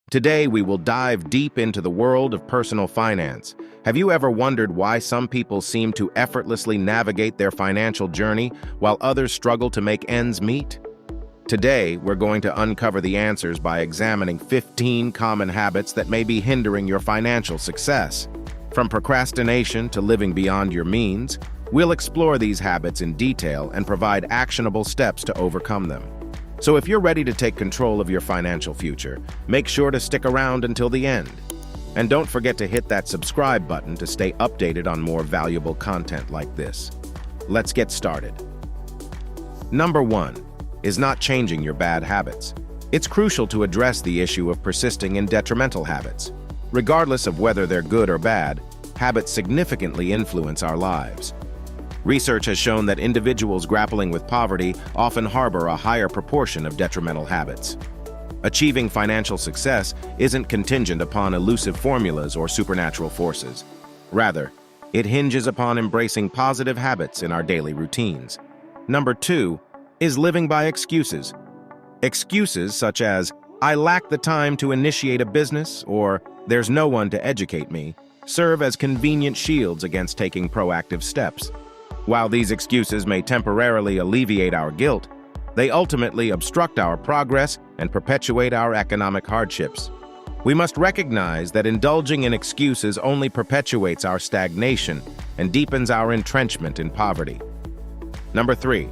Today, we will dive deep into the world of personal finance. Have you ever wondered why some people seem to effortlessly navigate their financial journey while others struggle to make ends meet? Today, we're going to uncover the answers by examining 15 common habits that may be hindering your financial success. From procrastination to living beyond your means, we'll explore these habits in detail and provide actionable steps to overcome them. So if you're ready to take control of your financial future, make sure to stick around until the end. And don't forget to hit that subscribe button to stay updated on more valuable content like this. Let's get started. Number 1 is not changing your bad habits. It's crucial to address the issue of persisting in detrimental habits. Regardless of whether they're good or bad, habits significantly influence our lives. Research has shown that individuals grappling with poverty often harbor a higher proportion of detrimental habits. Achieving financial success isn't contingent upon elusive formulas or supernatural forces. Rather, it hinges upon embracing positive habits in our daily routines. Number 2 is living by excuses. Excuses such as, "I lack the time to initiate a business," or "there's no one to educate me," serve as convenient shields against taking proactive steps. While these excuses may temporarily alleviate our guilt, they ultimately obstruct our progress and perpetuate our economic hardships. We must recognize that indulging in excuses only perpetuates our stagnation and deepens our entrenchment in poverty. Number 3.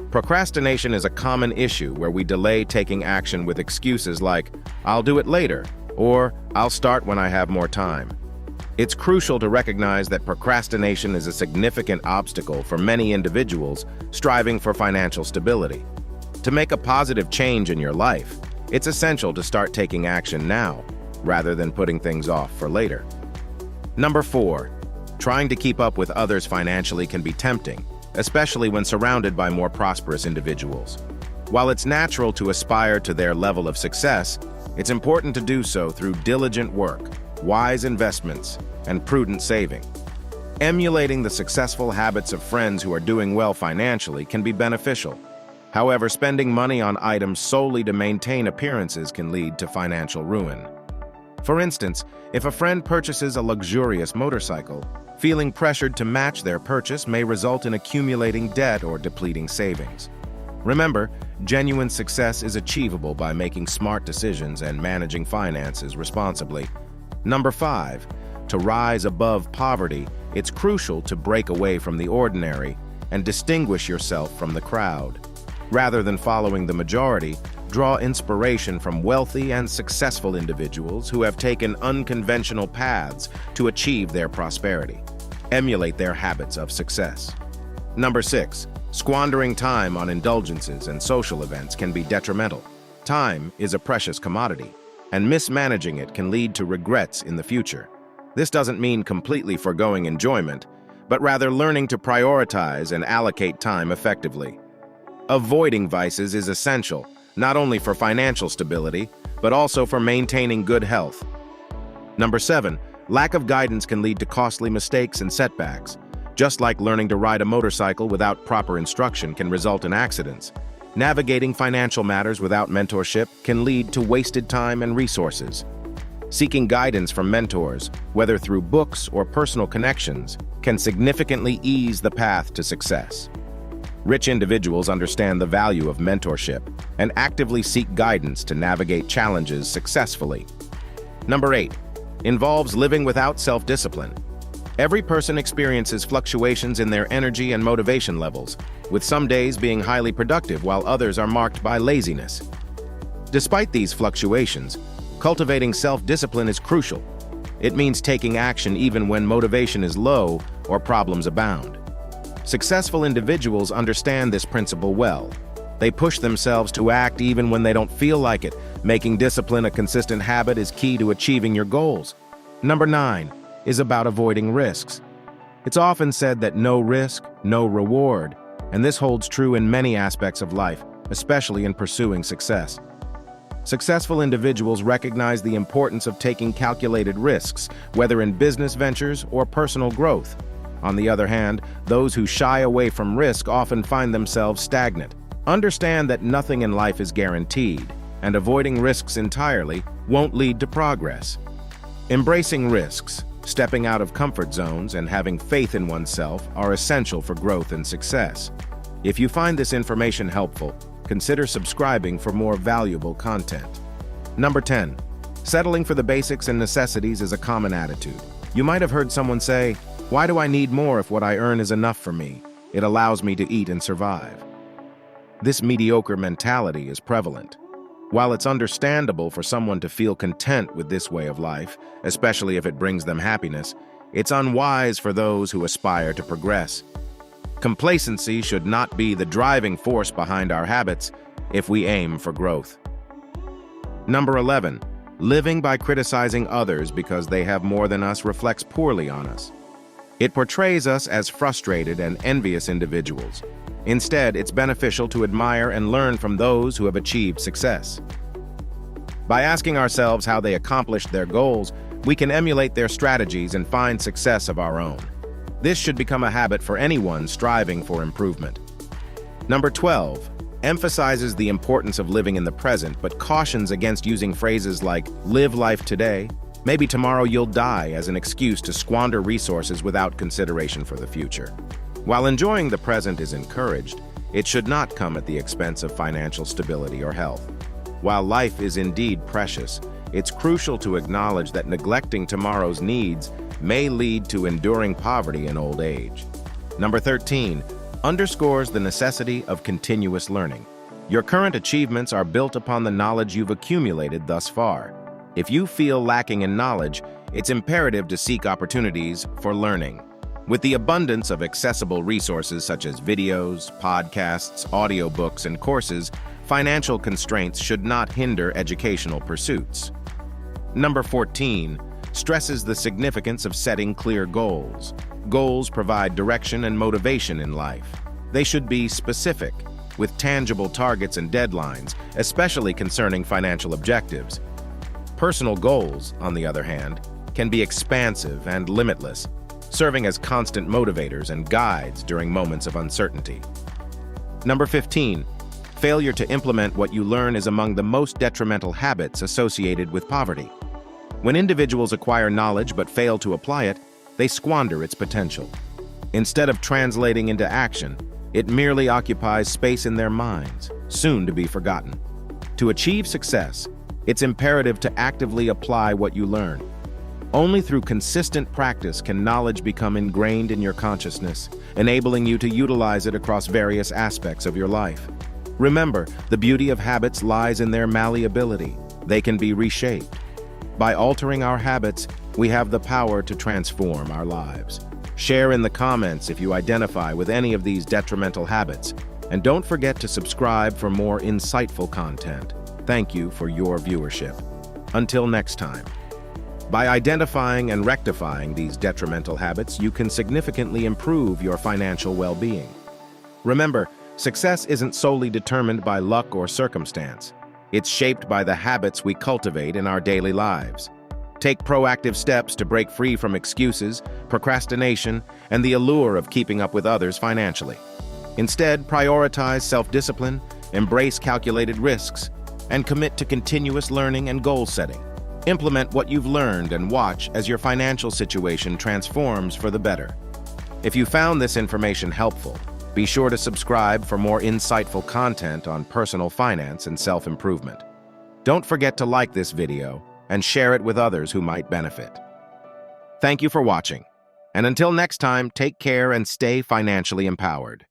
Procrastination is a common issue where we delay taking action with excuses like, "I'll do it later," or "I'll start when I have more time." It's crucial to recognize that procrastination is a significant obstacle for many individuals striving for financial stability. To make a positive change in your life, it's essential to start taking action now, rather than putting things off for later. Number 4, trying to keep up with others financially can be tempting, especially when surrounded by more prosperous individuals. While it's natural to aspire to their level of success, it's important to do so through diligent work, wise investments, and prudent saving. Emulating the successful habits of friends who are doing well financially can be beneficial. However, spending money on items solely to maintain appearances can lead to financial ruin. For instance, if a friend purchases a luxurious motorcycle, feeling pressured to match their purchase may result in accumulating debt or depleting savings. Remember, genuine success is achievable by making smart decisions and managing finances responsibly. Number 5, to rise above poverty, it's crucial to break away from the ordinary and distinguish yourself from the crowd. Rather than following the majority, draw inspiration from wealthy and successful individuals who have taken unconventional paths to achieve their prosperity. Emulate their habits of success. Number 6, squandering time on indulgences and social events can be detrimental. Time is a precious commodity, and mismanaging it can lead to regrets in the future. This doesn't mean completely forgoing enjoyment, but rather learning to prioritize and allocate time effectively. Avoiding vices is essential, not only for financial stability, but also for maintaining good health. Number 7, lack of guidance can lead to costly mistakes and setbacks. Just like learning to ride a motorcycle without proper instruction can result in accidents, navigating financial matters without mentorship can lead to wasted time and resources. Seeking guidance from mentors, whether through books or personal connections, can significantly ease the path to success. Rich individuals understand the value of mentorship and actively seek guidance to navigate challenges successfully. Number 8, involves living without self-discipline. Every person experiences fluctuations in their energy and motivation levels, with some days being highly productive while others are marked by laziness. Despite these fluctuations, cultivating self-discipline is crucial. It means taking action even when motivation is low or problems abound. Successful individuals understand this principle well. They push themselves to act even when they don't feel like it. Making discipline a consistent habit is key to achieving your goals. Number 9 is about avoiding risks. It's often said that no risk, no reward, and this holds true in many aspects of life, especially in pursuing success. Successful individuals recognize the importance of taking calculated risks, whether in business ventures or personal growth. On the other hand, those who shy away from risk often find themselves stagnant. Understand that nothing in life is guaranteed, and avoiding risks entirely won't lead to progress. Embracing risks, stepping out of comfort zones, and having faith in oneself are essential for growth and success. If you find this information helpful, consider subscribing for more valuable content. Number 10. Settling for the basics and necessities is a common attitude. You might have heard someone say, "Why do I need more if what I earn is enough for me? It allows me to eat and survive." This mediocre mentality is prevalent. While it's understandable for someone to feel content with this way of life, especially if it brings them happiness, it's unwise for those who aspire to progress. Complacency should not be the driving force behind our habits if we aim for growth. Number 11. Living by criticizing others because they have more than us reflects poorly on us. It portrays us as frustrated and envious individuals. Instead, it's beneficial to admire and learn from those who have achieved success. By asking ourselves how they accomplished their goals, we can emulate their strategies and find success of our own. This should become a habit for anyone striving for improvement. Number 12. Emphasizes the importance of living in the present, but cautions against using phrases like "live life today," "maybe tomorrow you'll die" as an excuse to squander resources without consideration for the future. While enjoying the present is encouraged, it should not come at the expense of financial stability or health. While life is indeed precious, it's crucial to acknowledge that neglecting tomorrow's needs may lead to enduring poverty in old age. Number 13. Underscores the necessity of continuous learning. Your current achievements are built upon the knowledge you've accumulated thus far. If you feel lacking in knowledge, it's imperative to seek opportunities for learning. With the abundance of accessible resources such as videos, podcasts, audiobooks, and courses, financial constraints should not hinder educational pursuits. Number 14. Stresses the significance of setting clear goals. Goals provide direction and motivation in life. They should be specific, with tangible targets and deadlines, especially concerning financial objectives. Personal goals, on the other hand, can be expansive and limitless, serving as constant motivators and guides during moments of uncertainty. Number 15. Failure to implement what you learn is among the most detrimental habits associated with poverty. When individuals acquire knowledge but fail to apply it, they squander its potential. Instead of translating into action, it merely occupies space in their minds, soon to be forgotten. To achieve success, it's imperative to actively apply what you learn. Only through consistent practice can knowledge become ingrained in your consciousness, enabling you to utilize it across various aspects of your life. Remember, the beauty of habits lies in their malleability. They can be reshaped. By altering our habits, we have the power to transform our lives. Share in the comments if you identify with any of these detrimental habits, and don't forget to subscribe for more insightful content. Thank you for your viewership. Until next time. By identifying and rectifying these detrimental habits, you can significantly improve your financial well-being. Remember, success isn't solely determined by luck or circumstance. It's shaped by the habits we cultivate in our daily lives. Take proactive steps to break free from excuses, procrastination, and the allure of keeping up with others financially. Instead, prioritize self-discipline, embrace calculated risks, and commit to continuous learning and goal setting. Implement what you've learned and watch as your financial situation transforms for the better. If you found this information helpful, be sure to subscribe for more insightful content on personal finance and self-improvement. Don't forget to like this video and share it with others who might benefit. Thank you for watching, and until next time, take care and stay financially empowered.